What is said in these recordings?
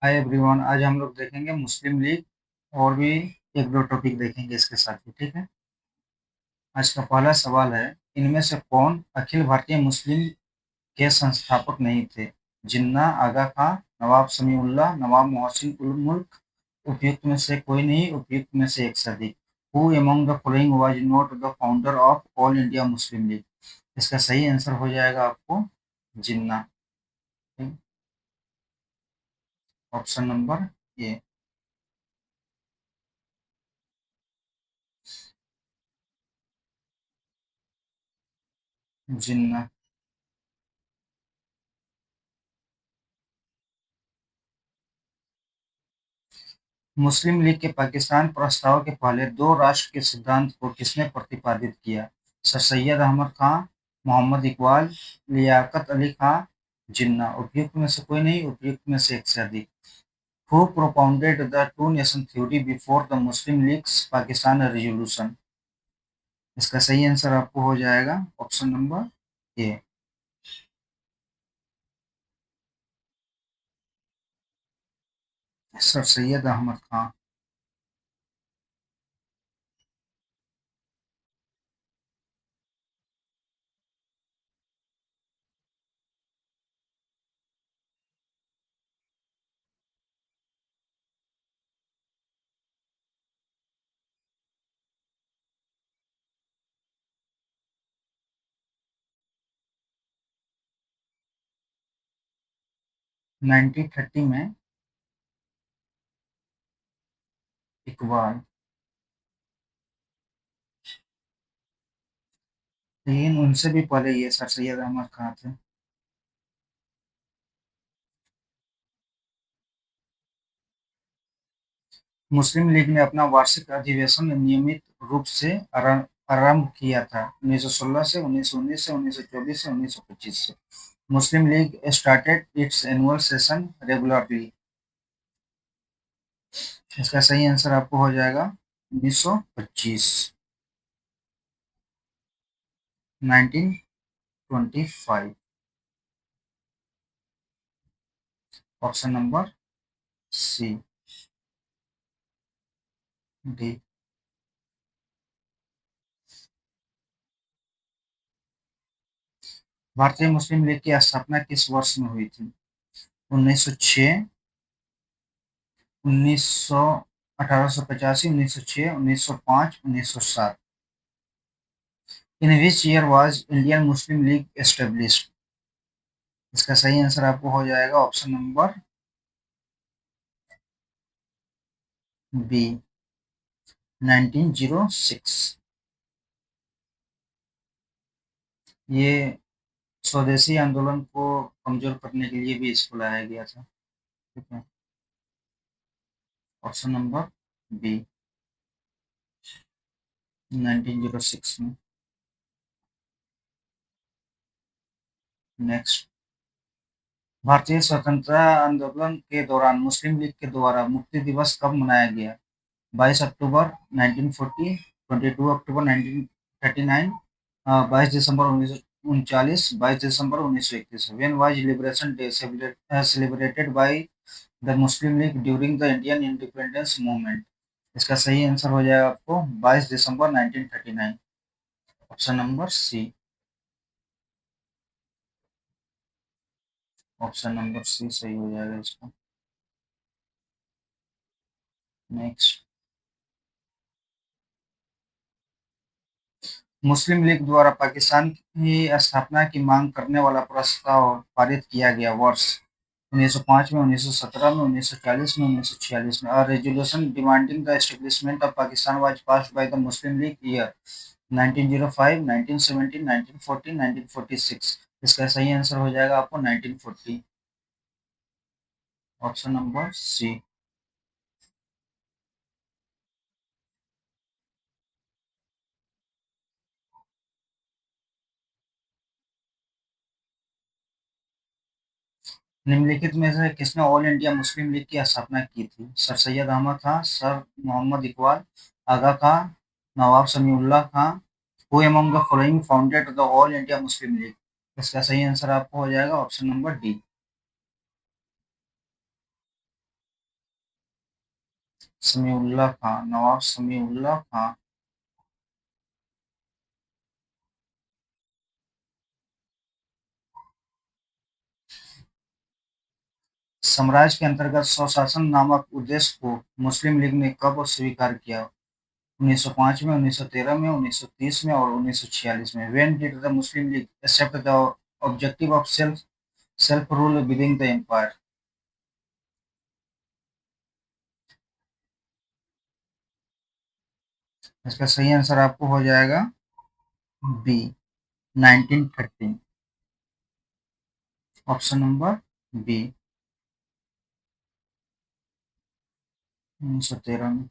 Hi everyone, आज हम लोग देखेंगे मुस्लिम लीग और भी एक दो टॉपिक देखेंगे इसके साथ ही। ठीक है। आज का पहला सवाल है, इनमें से कौन अखिल भारतीय मुस्लिम के संस्थापक नहीं थे? जिन्ना, आगा खां, नवाब समीउल्लाह, नवाब मोहसिन उल मुल्क। उपयुक्त में से कोई नहीं, उपयुक्त में से एक से अधिक। Who among the following was not the founder of all India Muslim League? इसका सही आंसर हो जाएगा आपको Jinnah. Option number A. Jinnah. Muslim League के पाकिस्तान प्रस्ताव के पहले दो राष्ट्र के सिद्धांत को किसने प्रतिपादित किया? सर सैयद अहमद खां, मोहम्मद इकबाल, लियाकत अली खां, जिन्ना। उपयुक्त में से कोई नहीं, उपयुक्त में से एक से अधिक। Who propounded the two nation theory before the Muslim League's Pakistan resolution? इसका सही आंसर आपको हो जाएगा option number A. Sir Syed Ahmad Khan. 1930 में इकबाल। लेकिन उनसे भी पहले ये सर सैयद अहमद खां थे। मुस्लिम लीग ने अपना वार्षिक अधिवेशन नियमित रूप से आरंभ किया था 1916 से, 1919 से, 1924 से, 1925 से। Muslim League started its annual session regularly. इसका सही आंसर आपको हो जाएगा 1925। 1925। Option number C. डी। भारतीय मुस्लिम लीग की स्थापना किस वर्ष में हुई थी? 1906, 1900, 1885, 1906, 1905, 1907। इन which year was Indian Muslim league established? इसका सही आंसर आपको हो जाएगा ऑप्शन नंबर बी। 1906। ये स्वदेशी आंदोलन को कमजोर करने के लिए भी इसको लाया गया था। ठीक है। Option number B. 1906 में। नेक्स्ट। भारतीय स्वतंत्रता आंदोलन के दौरान मुस्लिम लीग के द्वारा मुक्ति दिवस कब मनाया गया? 22 अक्टूबर 1940, 22 अक्टूबर 1939, 22 दिसंबर 1939, 22 दिसंबर 1931। When was liberation day celebrated by the Muslim League during the Indian independence movement? इसका सही आंसर हो जाएगा आपको 22 दिसंबर 1939। Option number C. Option number C सही हो जाएगा इसका। नेक्स्ट। मुस्लिम लीग द्वारा पाकिस्तान की स्थापना की मांग करने वाला प्रस्ताव पारित किया गया वर्ष? 1905 में, 1917 में, 1940 में, 1946 में। और resolution demanding the establishment of Pakistan was passed by the Muslim league year? 1905, 1917, 1940, 1946। इसका सही आंसर हो जाएगा आपको 1940। Option number C. निम्नलिखित में से किसने ऑल इंडिया मुस्लिम लीग की स्थापना की थी? Sir Syed Ahmad Khan, Sir Mohammad Iqbal, Aga Khan, Nawab Samiullah Khan. Who among the following founded the All India Muslim League? इसका सही आंसर आपको हो जाएगा option number D. Samiullah Khan, Nawab Samiullah Khan. साम्राज्य के अंतर्गत स्वशासन नामक उद्देश्य को मुस्लिम लीग ने कब स्वीकार किया? 1905 में, 1913 में, 1930 में और 1946 में। When did the Muslim League accept the objective of self rule within the empire? इसका सही आंसर आपको हो जाएगा बी, 1913। ऑप्शन नंबर बी, 1913 में।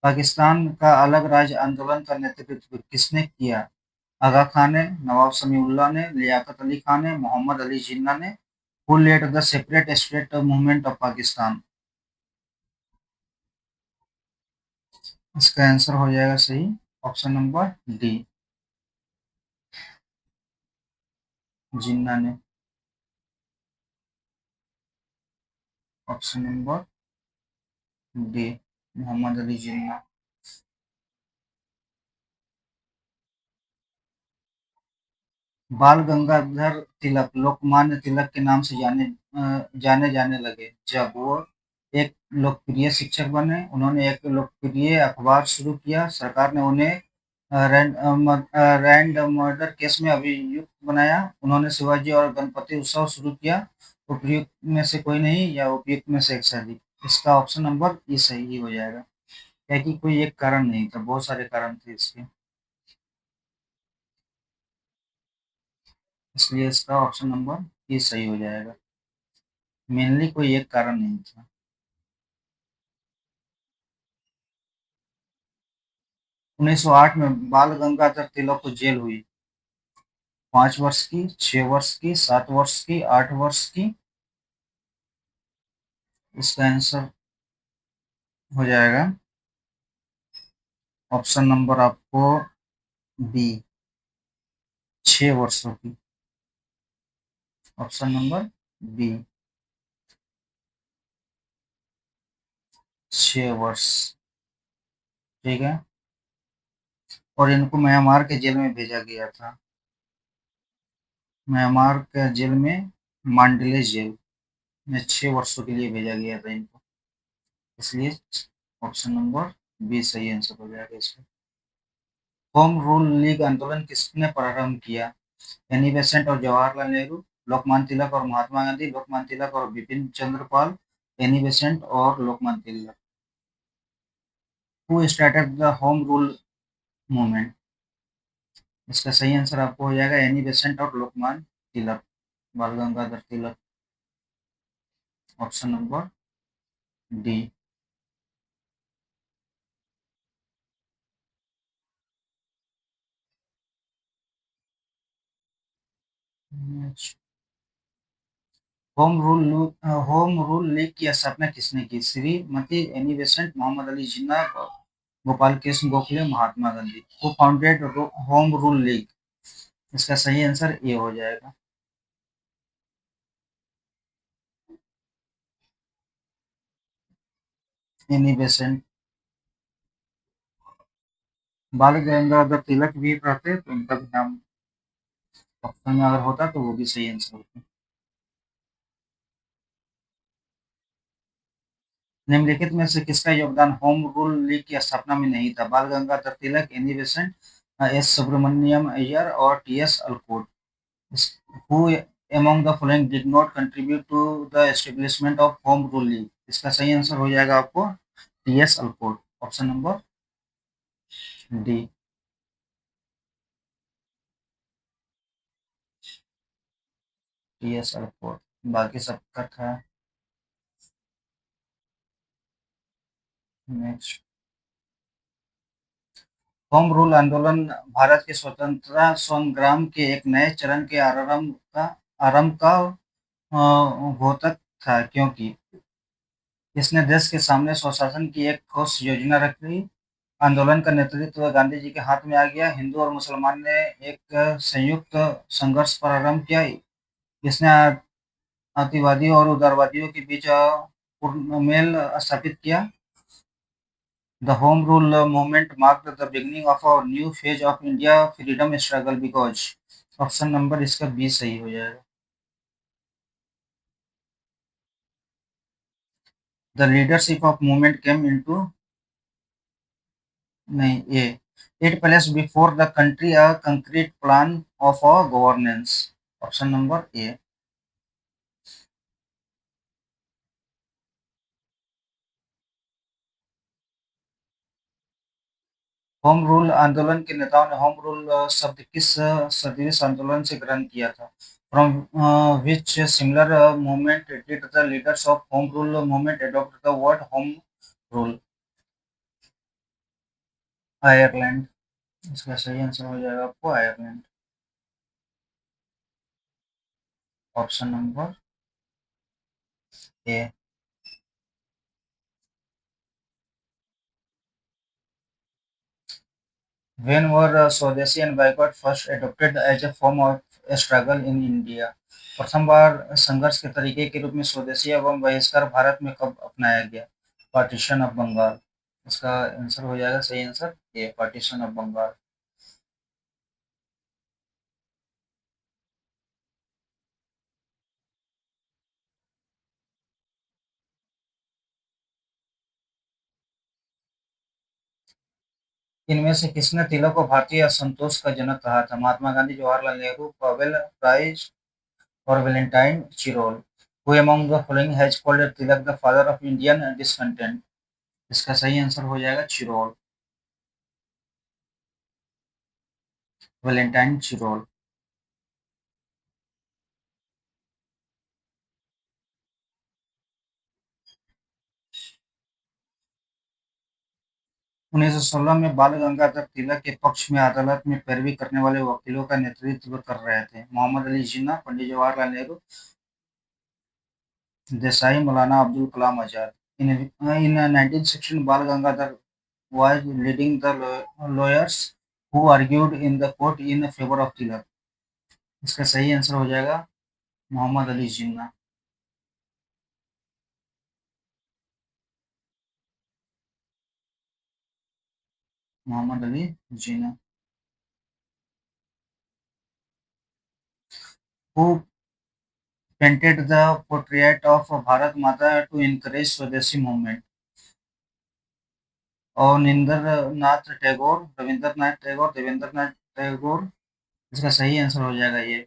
पाकिस्तान का अलग राज्य आंदोलन का नेतृत्व किसने किया? आगा खान ने, नवाब समीउल्लाह ने, लियाकत अली खान ने, मोहम्मद अली जिन्ना ने। Who led the separate state movement of Pakistan? इसका आंसर हो जाएगा सही, ऑप्शन नंबर डी, जिन्ना ने। Option number D, Mohammad Ali Jinnah. Bal Gangadhar तिलक लोकमान्य तिलक के नाम से जाने जाने लगे जब वो एक लोकप्रिय शिक्षक बने, उन्होंने एक लोकप्रिय अखबार शुरू किया, सरकार ने उन्हें रैंड मर्डर केस में अभियुक्त बनाया, उन्होंने शिवाजी और गणपति उत्सव शुरू किया, उपयुक्त में से कोई नहीं या उपयुक्त में से एक से अधिक। इसका ऑप्शन नंबर ई सही हो जाएगा, क्या कि कोई एक कारण नहीं था, बहुत सारे कारण थे इसके, इसलिए इसका ऑप्शन नंबर ई सही हो जाएगा। मेनली कोई एक कारण नहीं था। 1908 में बाल गंगाधर तिलक को जेल हुई, 5 वर्ष की, 6 वर्ष की, 7 वर्ष की, 8 वर्ष की। इसका आंसर हो जाएगा ऑप्शन नंबर आपको बी, 6 वर्षों की। ऑप्शन नंबर बी, 6 वर्ष। ठीक है, और इनको म्यांमार के जेल में भेजा गया था, म्यांमार के जेल में, मांडले जेल में 6 वर्षों के लिए भेजा गया था इनको, इसलिए ऑप्शन नंबर बी सही आंसर हो जाएगा इसका। होम रूल लीग आंदोलन किसने प्रारंभ किया? एनी बेसेंट और जवाहरलाल नेहरू, लोकमान्य तिलक और महात्मा गांधी, लोकमान्य तिलक और बिपिन चंद्र पाल, एनी बेसेंट और Lokmanya Tilak. Who started the home rule movement? इसका सही आंसर आपको हो जाएगा एनी बेसेंट और Lokmanya Tilak, Bal Gangadhar Tilak. Option number D. Home rule league की स्थापना किसने की? Shrimati Annie Besant, Mohammad Ali Jinnah, Gopal Krishna Gokhale, Mahatma Gandhi. Who founded home rule league? इसका सही आंसर ए हो जाएगा, एनी बेसेंट। बाल गंगाधर तिलक भी रहते तो उनका भी नाम ऑप्शन में अगर होता तो वो भी सही आंसर होता। निम्नलिखित में से किसका योगदान होम रूल लीग की स्थापना में नहीं था? Bal Gangadhar Tilak, Annie Besant, S Subramaniam Iyer और T S Olcott. Who among the following did not contribute to the establishment of home rule league? इसका सही आंसर हो जाएगा आपको टी एस अलकोट। Option number D, T S अलकोट। बाकी सबका था। नेक्स्ट, होम रूल आंदोलन भारत के स्वतंत्रता संग्राम के एक नए चरण के आरंभ का घोतक था, क्योंकि इसने देश के सामने स्वशासन की एक ठोस योजना रखी, आंदोलन का नेतृत्व गांधी जी के हाथ में आ गया। हिंदू और मुसलमान ने एक संयुक्त संघर्ष प्रारंभ किया। इसने अतिवादियों और उदारवादियों के बीच मेल स्थापित किया। The Home Rule movement marked the beginning of a new phase of India freedom struggle because option number इसका 20 सही हो जाएगा। The leadership of movement came into नहीं ये it placed before the country a concrete plan of a governance option number A. Home rule आंदोलन के नेताओं ने होम रूल शब्द किस सदृश आंदोलन से ग्रहण किया था? From which similar movement did the leaders of home rule movement adopt the word home rule? Ireland. इसका सही आंसर हो जाएगा आपको Ireland. Option number A. When were स्वदेशी and boycott first adopted as a form of struggle in India? प्रथम बार संघर्ष के तरीके के रूप में स्वदेशी एवं बहिष्कार भारत में कब अपनाया गया? Partition of Bengal. इसका आंसर हो जाएगा सही answer A partition of Bengal. इनमें से किसने तिलक को भारतीय असंतोष का जनक कहा था? महात्मा गांधी, जवाहरलाल नेहरू, पावेल प्राइस और Valentine Chirol. Who among the following has called Tilak the father of Indian discontent? इसका सही आंसर हो जाएगा चिरोल। Valentine Chirol. 1916 में बाल गंगाधर तिलक के पक्ष में अदालत में पैरवी करने वाले वकीलों का नेतृत्व कर रहे थे? मोहम्मद अली जिन्ना, पंडित जवाहरलाल नेहरू, देसाई, मौलाना Abdul Kalam Azad. In 1916, Bal Gangadhar was leading the lawyers who argued in the court in favor of Tilak. इसका सही आंसर हो जाएगा मोहम्मद अली जिन्ना। मोहम्मद अली जिन्ना। Who painted the portrait of Bharat Mata to encourage Swadeshi movement? Avninder Nath Tagore, Rabindranath Tagore, Devendra Nath Tagore. इसका सही आंसर हो जाएगा ये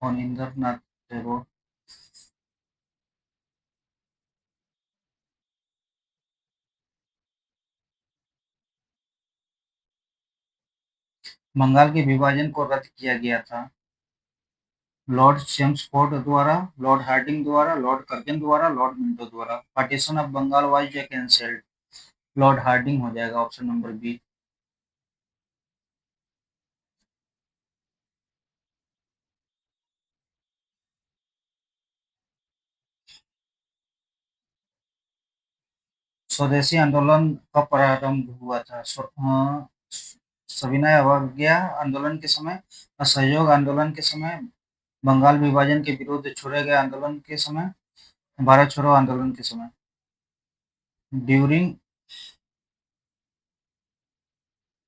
अवनिंदर नाथ टैगोर। बंगाल के विभाजन को रद्द किया गया था? लॉर्ड चेम्सफोर्ड द्वारा, लॉर्ड हार्डिंग द्वारा, लॉर्ड कर्जन द्वारा, लॉर्ड मिंटो द्वारा। Partition of Bengal was cancelled? Lord Hardinge हो जाएगा ऑप्शन नंबर बी। स्वदेशी आंदोलन कब प्रारंभ हुआ था? सविनय अवज्ञा आंदोलन के समय, असहयोग आंदोलन के समय, बंगाल विभाजन के विरुद्ध छेड़े गए आंदोलन के समय, भारत छोड़ो आंदोलन के समय। ड्यूरिंग।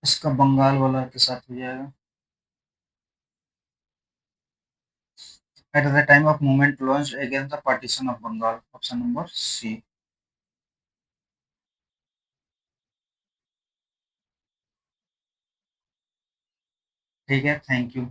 इसका बंगाल वाला के साथ हो जाएगा। At the time of movement launch against the partition of Bengal. Option number C. ठीक है, थैंक यू।